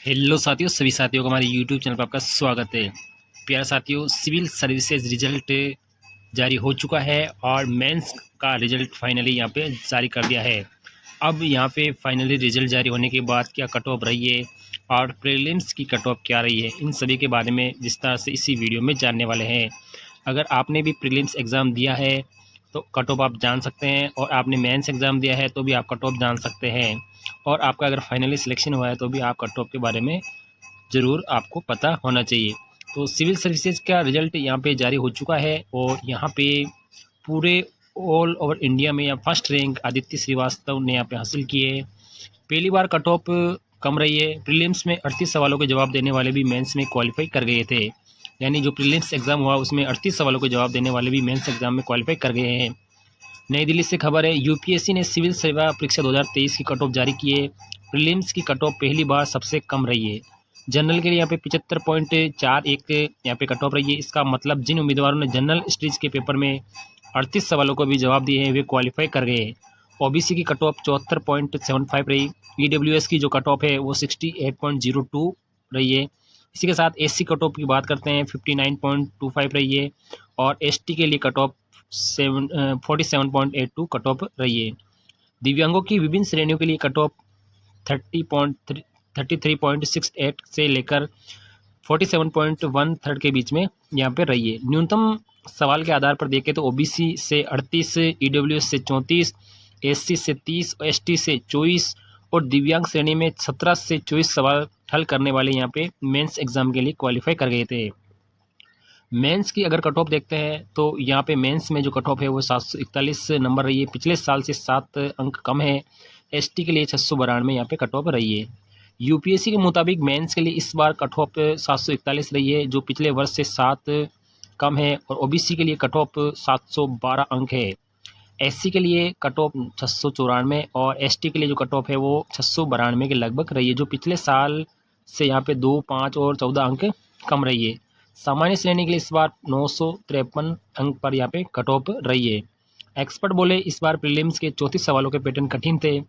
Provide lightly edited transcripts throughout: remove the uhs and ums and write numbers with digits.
Hello साथियों, सभी साथियों को हमारे यूट्यूब चैनल पर आपका स्वागत है। प्यारे साथियों, सिविल सर्विसेज रिजल्ट जारी हो चुका है और मेंस का रिजल्ट फाइनली यहाँ पे जारी कर दिया है। अब यहाँ पे फाइनली रिजल्ट जारी होने के बाद क्या कट ऑफ रही है और प्रीलिम्स की कट ऑफ क्या रही है, इन सभी के बारे में विस्तार से इसी वीडियो में जानने वाले हैं। अगर आपने भी प्रीलिम्स एग्ज़ाम दिया है तो कट ऑफ आप जान सकते हैं, और आपने मेंस एग्ज़ाम दिया है तो भी आप कट ऑफ जान सकते हैं, और आपका अगर फाइनली सिलेक्शन हुआ है तो भी आप कट ऑफ के बारे में ज़रूर आपको पता होना चाहिए। तो सिविल सर्विसेज का रिज़ल्ट यहाँ पे जारी हो चुका है, और यहाँ पे पूरे ऑल ओवर इंडिया में यहाँ फर्स्ट रैंक आदित्य श्रीवास्तव ने यहाँ पे हासिल किए। पहली बार कट ऑफ कम रही है। प्रीलिम्स में 38 सवालों के जवाब देने वाले भी मेंस में क्वालिफाई कर गए थे, यानी जो प्रीलिम्स एग्ज़ाम हुआ उसमें 38 सवालों के जवाब देने वाले भी मेंस एग्ज़ाम में क्वालिफाई कर गए हैं। नई दिल्ली से खबर है, यूपीएससी ने सिविल सेवा परीक्षा 2023 की कट ऑफ जारी की है। प्रीलिम्स की कट ऑफ पहली बार सबसे कम रही है। जनरल के लिए यहाँ पे 75.41 यहाँ पे कट ऑफ रही है। इसका मतलब जिन उम्मीदवारों ने जनरल स्टडीज़ के पेपर में 38 सवालों को भी जवाब दिए हैं वे क्वालिफाई कर गए हैं। ओबीसी की कट ऑफ 74.75 रही। ईडब्ल्यूएस की जो कट ऑफ है वो 68.02 रही है। इसी के साथ एससी कट ऑफ की बात करते हैं, 59.25 रही है, और एसटी के लिए कट ऑफ 47.82 कट ऑफ रही है। दिव्यांगों की विभिन्न श्रेणियों के लिए कट ऑफ 33.68 से लेकर 47.13 के बीच में यहाँ पे रही है। न्यूनतम सवाल के आधार पर देखें तो ओबीसी से 38, ईडब्ल्यूएस से 34, एससी से 30, एसटी से 24 और दिव्यांग श्रेणी में 17 से 24 सवाल हल करने वाले यहाँ पे मेंस एग्जाम के लिए क्वालिफाई कर गए थे। मेंस की अगर कट ऑफ देखते हैं तो यहाँ पे मेंस में जो कट ऑफ है वो 741 नंबर रही है, पिछले साल से 7 अंक कम है। एसटी के लिए 692 यहाँ पे कट ऑफ रही है। यूपीएससी के मुताबिक मेंस के लिए इस बार कट ऑफ 741 रही है, जो पिछले वर्ष से 7 कम है, और ओबीसी के लिए कट ऑफ 712 अंक है। एससी के लिए कट ऑफ 694 और एसटी के लिए जो कट ऑफ है वो 692 के लगभग रही है, जो पिछले साल से यहाँ पे 2, 5 और 14 अंक कम रही है। सामान्य श्रेणी के लिए इस बार 953 अंक पर यहाँ पे कट ऑफ रही है। एक्सपर्ट बोले इस बार प्रीलिम्स के 34 सवालों के पैटर्न कठिन थे।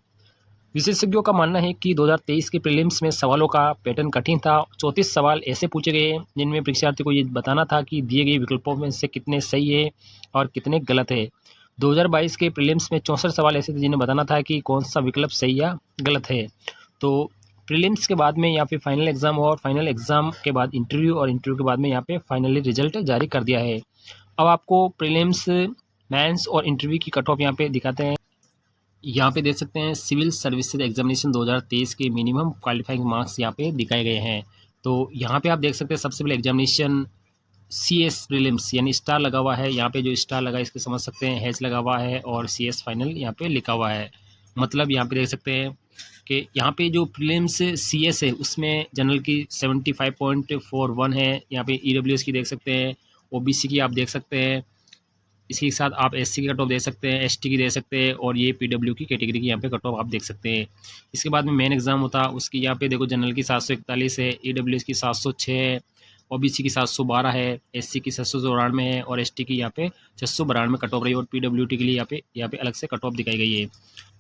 विशेषज्ञों का मानना है कि 2023 के प्रीलिम्स में सवालों का पैटर्न कठिन था। 34 सवाल ऐसे पूछे गए जिनमें परीक्षार्थी को ये बताना था कि दिए गए विकल्पों में से कितने सही है और कितने गलत है। 2022 के प्रीलिम्स में 64 सवाल ऐसे थे जिन्हें बताना था कि कौन सा विकल्प सही या गलत है। तो प्रीलिम्स के बाद में यहाँ पे फाइनल एग्ज़ाम हुआ, और फाइनल एग्ज़ाम के बाद इंटरव्यू, और इंटरव्यू के बाद में यहाँ पे फाइनली रिजल्ट जारी कर दिया है। अब आपको प्रीलिम्स, मेंस और इंटरव्यू की कट ऑफ यहाँ पे दिखाते हैं। यहाँ पे देख सकते हैं सिविल सर्विसेज एग्जामिनेशन 2023 के मिनिमम क्वालिफाइंग मार्क्स यहाँ पे दिखाए गए हैं। तो यहाँ पे आप देख सकते हैं सबसे पहले एग्जामिनेशन सीएस प्रीलिम्स यानी स्टार लगा हुआ है। यहाँ पे जो स्टार लगा है इसके समझ सकते हैं हैच लगा हुआ है, और सीएस फाइनल यहाँ पे लिखा हुआ है। मतलब यहाँ पे देख सकते हैं कि यहाँ पे जो प्रीलिम्स सीएस है उसमें जनरल की 75.41 है। यहाँ पे ईडब्ल्यूएस की देख सकते हैं, ओबीसी की आप देख सकते हैं, इसके साथ आप एससी की कट ऑफ दे सकते हैं, एसटी की दे सकते हैं, और ये पीडब्ल्यू की कैटेगरी की यहाँ पे कट ऑफ आप देख सकते हैं। इसके बाद में मेन एग्जाम होता है उसकी यहाँ पे देखो जनरल की 741 है, ईडब्ल्यूएस की 706 है, ओबीसी की 712 है, एससी की 794 है, और एसटी की यहाँ पे 692 कट ऑफ रही है, और पीडब्ल्यूटी के लिए यहाँ पे अलग से कट ऑफ दिखाई गई है।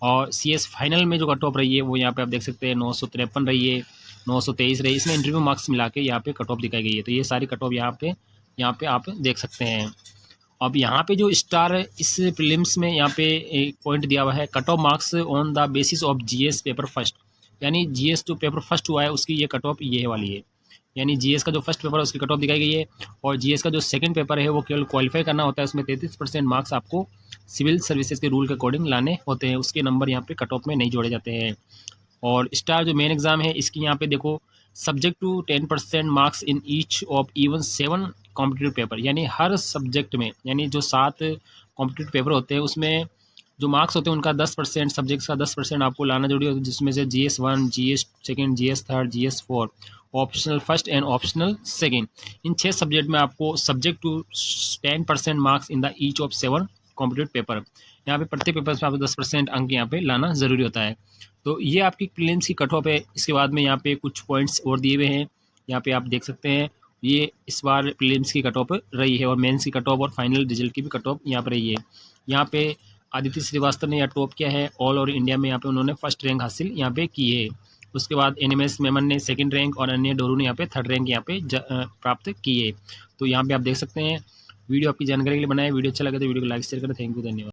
और सीएस फाइनल में जो कट ऑफ रही है वो यहाँ पे आप देख सकते हैं 953 रही है, 923 रही है। इसमें इंटरव्यू मार्क्स मिला के यहाँ पे कट ऑफ दिखाई गई है। तो ये सारी कट ऑफ यहाँ पे आप देख सकते हैं। अब यहाँ पे जो स्टार है इस प्रीलिम्स में यहाँ पे एक पॉइंट दिया हुआ है, cut off marks on the basis of GS paper first, यानी जीएस जो पेपर फर्स्ट हुआ है उसकी ये कट ऑफ ये वाली है। यानी जीएस का जो फर्स्ट पेपर है उसकी कट ऑफ दिखाई गई है, और जीएस का जो सेकंड पेपर है वो केवल क्वालिफाई करना होता है, उसमें 33% मार्क्स आपको सिविल सर्विसेज के रूल के अकॉर्डिंग लाने होते हैं, उसके नंबर यहाँ पे कट ऑफ में नहीं जोड़े जाते हैं। और स्टार जो मेन एग्जाम है इसकी यहाँ पे देखो subject to 10% marks in each of even 7 competitive paper, यानी हर सब्जेक्ट में, यानी जो 7 कॉम्पिटिटिव पेपर होते हैं उसमें जो मार्क्स होते हैं उनका 10%, सब्जेक्ट्स का 10% आपको लाना जरूरी होता है, जिसमें से GS1, GS second, GS third, GS4, optional first and optional second. इन 6 सब्जेक्ट में आपको subject to 10% marks in the each of 7 competitive paper, यहाँ पे प्रत्येक पेपर में आपको 10% अंक यहाँ पे लाना ज़रूरी होता है। तो ये आपकी प्रीलिम्स की कट ऑफ है। इसके बाद में यहाँ पे कुछ पॉइंट्स और दिए हुए हैं, यहाँ पे आप देख सकते हैं। ये इस बार प्रीलिम्स की कट ऑफ रही है, और मेंस की कट ऑफ और फाइनल रिजल्ट की भी कट ऑफ यहाँ पर रही है। यहाँ पे आदित्य श्रीवास्तव ने यहाँ टॉप किया है ऑल ओवर इंडिया में, यहाँ पे उन्होंने फर्स्ट रैंक हासिल यहाँ पे की है। उसके बाद NMS मेमन ने सेकंड रैंक और अन्य डोरू ने यहाँ पे थर्ड रैंक यहाँ पे प्राप्त किए। तो यहाँ पे आप देख सकते हैं। वीडियो आपकी जानकारी के लिए बनाया। वीडियो अच्छा लगा तो वीडियो को लाइक शेयर करें। थैंक यू, धन्यवाद।